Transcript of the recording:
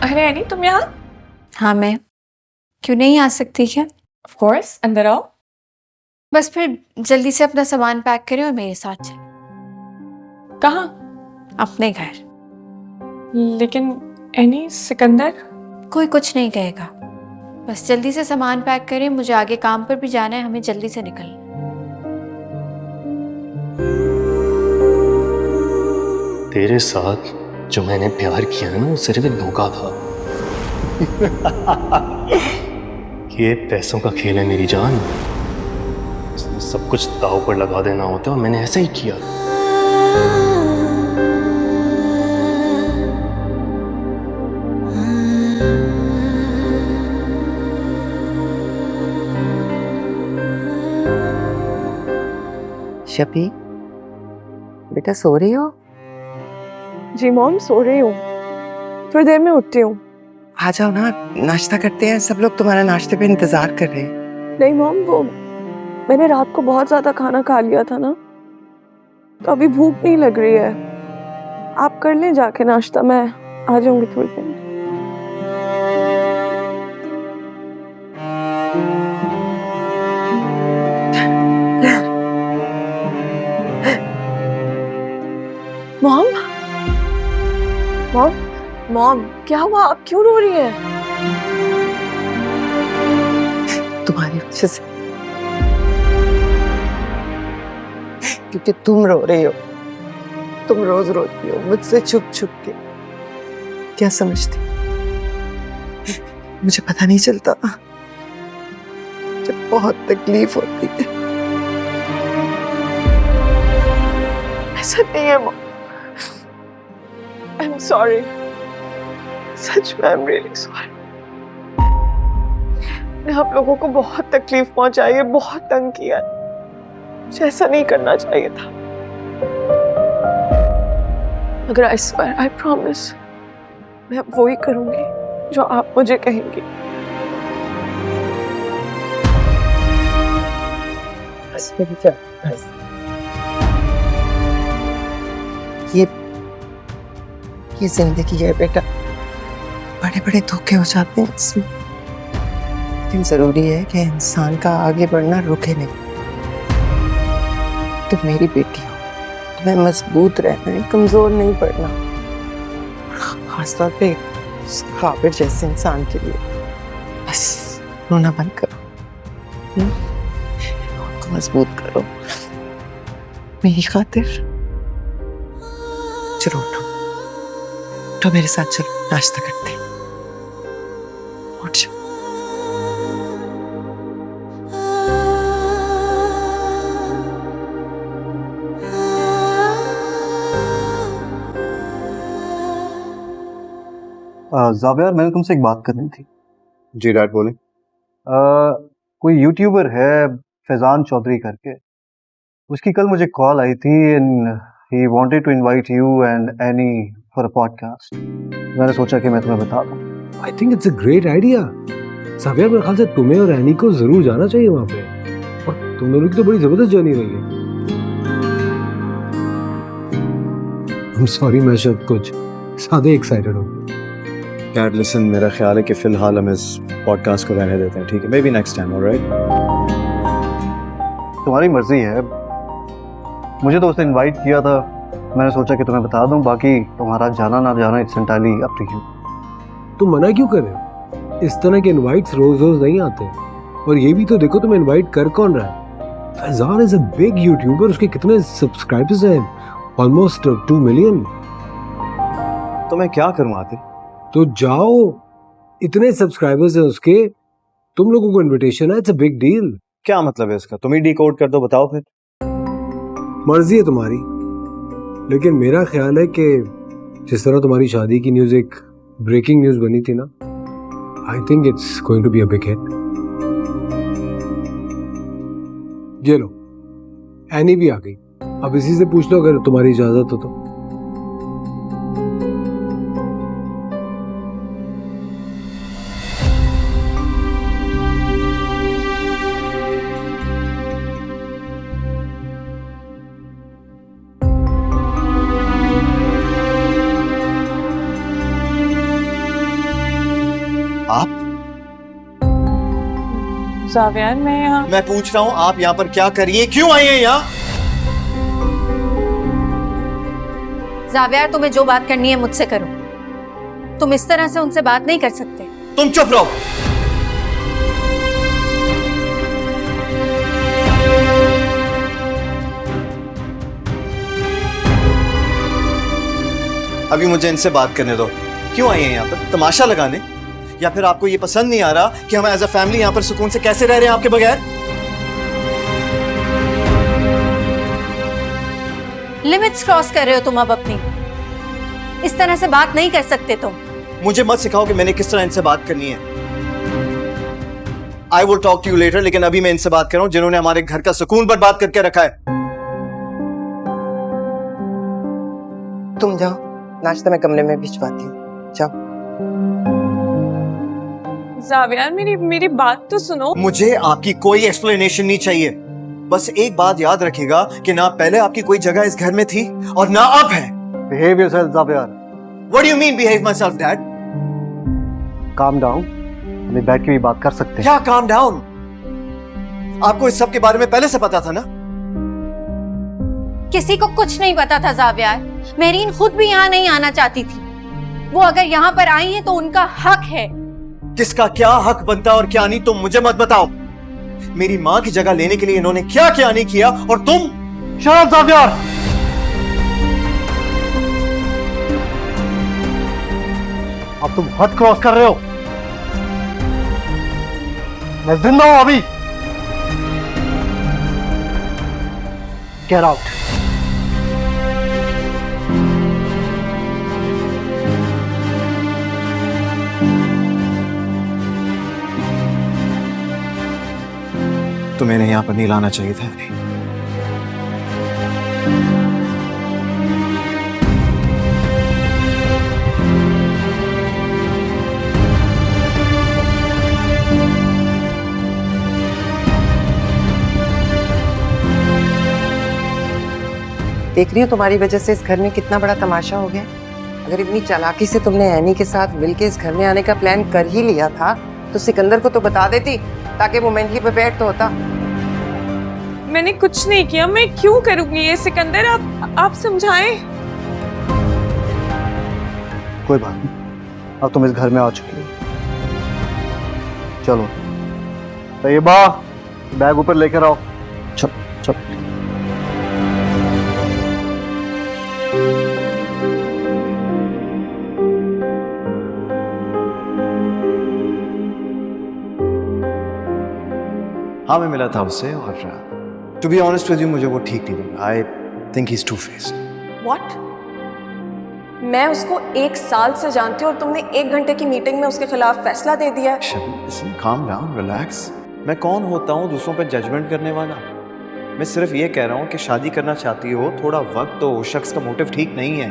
अरे एनी तुम यहाँ? हाँ मैं क्यों नहीं आ सकती क्या? ऑफ कोर्स, अंदर आओ। बस फिर जल्दी से अपना सामान पैक करें और मेरे साथ चलें कहाँ? अपने घर। लेकिन एनी सिकंदर। कोई कुछ नहीं कहेगा, बस जल्दी से सामान पैक करें, मुझे आगे काम पर भी जाना है, हमें जल्दी से निकलना। तेरे साथ जो मैंने प्यार किया ना वो सिर्फ एक धोखा था। ये पैसों का खेल है मेरी जान। इसमें सब कुछ दाव पर लगा देना होता है और मैंने ऐसा ही किया। शफी, बेटा सो रही हो? जी मॉम, सो रही हूँ, थोड़ी देर में उठती हूँ। आ जाओ ना, नाश्ता करते हैं, सब लोग तुम्हारा नाश्ते पे इंतजार कर रहे हैं। नहीं मॉम, वो मैंने रात को बहुत ज्यादा खाना खा लिया था ना, तो अभी भूख नहीं लग रही है। आप कर लें जाके नाश्ता, मैं आ जाऊंगी थोड़ी देर में। मॉम, मॉम, मॉम, क्या हुआ? आप क्यों रो रही हैं? तुम्हारी वजह से, क्योंकि तुम रो रही हो। तुम रोज रोती हो मुझसे छुप छुप के। क्या समझती, मुझे पता नहीं चलता जब बहुत तकलीफ होती है। ऐसा नहीं है मॉम, I'm sorry. सच में I'm really sorry. मैंने आप लोगों को बहुत तकलीफ पहुंचाई है, बहुत तंग किया है। मुझे ऐसा नहीं करना चाहिए था। मगर I swear, I promise, मैं अब वही करूंगी जो आप मुझे कहेंगी। बस बेटा, बस। ये जिंदगी है बेटा, बड़े बड़े धोखे हो जाते हैं इसमें, लेकिन जरूरी है कि इंसान का आगे बढ़ना रुके नहीं। तुम मेरी बेटी हो, तुम्हें मजबूत रहना है, कमजोर नहीं पड़ना, खासतौर पे काबिर जैसे इंसान के लिए। बस रोना बंद करो, उनको मजबूत करो मेरी खातिर। चलो उठो, उठो मेरे साथ, चलो नाश्ता करते हैं। उठ जाओ। जावियर, मैंने तुमसे एक बात करनी थी। जी डैड बोले। कोई यूट्यूबर है फैजान चौधरी करके, उसकी कल मुझे कॉल आई थी and he wanted to invite you and Annie for a podcast. मैंने सोचा कि मैं तुम्हें बता दूं। I think it's a great idea. Javier, मेरे ख्याल से तुम्हें और एनी को जरूर जाना चाहिए वहाँ पे, और तुम दोनों की तो बड़ी जबरदस्त जर्नी रही है। I'm sorry, मैं शायद कुछ ज्यादा एक्साइटेड हूँ। डैड लिसन, मेरा ख्याल है कि फिलहाल हम इस पॉडकास्ट को रहने देते हैं, ठीक है? May be next time, alright? तुम्हारी मर्जी है, मुझे तो उसने इनवाइट किया था, मैंने सोचा कि तुम्हें बता दूं, बाकी तुम्हारा जाना ना जाना it's entirely up to you. तुम मना क्यों कर रहे हो? इस तरह के इनवाइट्स रोज रोज नहीं आते, और ये भी तो देखो तुम इनवाइट कर कौन रहा है। Faizan is a big YouTuber, उसके कितने सब्सक्राइबर्स हैं? Almost 2 million. तो मैं क्या करूँ आतिफ? तो जाओ, इतने सब्सक्राइबर्स हैं उसके, तुम लोगों को इनविटेशन है, इट्स अ बिग डील। क्या मतलब है इसका? तुम ही डिकोड कर दो, बताओ फिर। मर्जी है तुम्हारी, लेकिन मेरा ख्याल है कि जिस तरह तुम्हारी शादी की न्यूज़ एक ब्रेकिंग न्यूज़ बनी थी ना, I think it's going to be a big hit. ये लो, एनी भी आ गई, अब इसी से पूछ लो अगर तुम्हारी इजाजत हो तो। आप? जावियार मैं यहाँ मैं पूछ रहा हूँ आप यहाँ पर क्या कर रही हैं? क्यों आई हैं यहाँ? जावियार, तुम्हें जो बात करनी है मुझसे करो। तुम इस तरह से उनसे बात नहीं कर सकते। तुम चुप रहो। अभी मुझे इनसे बात करने दो। क्यों आई हैं यहाँ पर? तमाशा लगाने? या फिर आपको ये पसंद नहीं आ रहा कि हम एज अ फैमिली यहाँ पर सुकून से कैसे रह रहे हैं आपके बगैर? लिमिट्स क्रॉस कर रहे हो तुम अब अपनी। इस तरह से बात नहीं कर सकते तुम। मुझे मत सिखाओ कि मैंने किस तरह इनसे बात करनी है। I will talk to you later, लेकिन अभी मैं इनसे बात कर रहा हूं जिन्होंने हमारे घर का सुकून बर्बाद करके रखा है। तुम जाओ, नाश्ता मैं कमरे में भिजवाती हूँ। जाओ। जावियार मेरी बात तो सुनो। मुझे आपकी कोई एक्सप्लेनेशन नहीं चाहिए। बस एक बात याद रखिएगा कि ना पहले आपकी कोई जगह इस घर में थी और ना अब है। Behave yourself Xavier. What do you mean behave myself, Dad? Calm down, हमें बैठ के भी बात कर सकते हैं। क्या calm down? आपको इस सब के बारे में पहले से पता था ना? किसी को कुछ नहीं पता था जावियार। मेरीन खुद भी यहाँ नहीं आना चाहती थी। वो अगर यहाँ पर आई है तो उनका हक है। किसका क्या हक बनता और क्या नहीं तुम मुझे मत बताओ। मेरी माँ की जगह लेने के लिए इन्होंने क्या क्या नहीं किया और तुम? Shut up, Xavier. अब तुम हद क्रॉस कर रहे हो। मैं जिंदा हूं अभी। Get out. तुम्हें इन्हें यहाँ पर नहीं लाना चाहिए था। देख रही हो तुम्हारी वजह से इस घर में कितना बड़ा तमाशा हो गया। अगर इतनी चालाकी से तुमने एनी के साथ मिलके इस घर में आने का प्लान कर ही लिया था तो सिकंदर को तो बता देती, ताकि वो मेंटली प्रिपेयर्ड तो होता। मैंने कुछ नहीं किया, मैं क्यों करूंगी ये? सिकंदर आप समझाएं। कोई बात नहीं, अब तुम इस घर में आ चुकी हो। चलो तैयबा, बैग ऊपर लेकर आओ। चल चल। हाँ मैं मिला था उससे और to be honest with you मुझे वो ठीक नहीं लगा। I think he is two faced. What? मैं उसको 1 साल से जानती हूँ और तुमने 1 घंटे की मीटिंग में उसके खिलाफ फैसला दे दिया है। Listen, calm down, relax। मैं कौन होता हूँ दूसरों पर जजमेंट करने वाला? मैं सिर्फ ये कह रहा हूँ कि शादी करना चाहती हो, थोड़ा वक्त दो। उस शख्स का मोटिव ठीक नहीं है।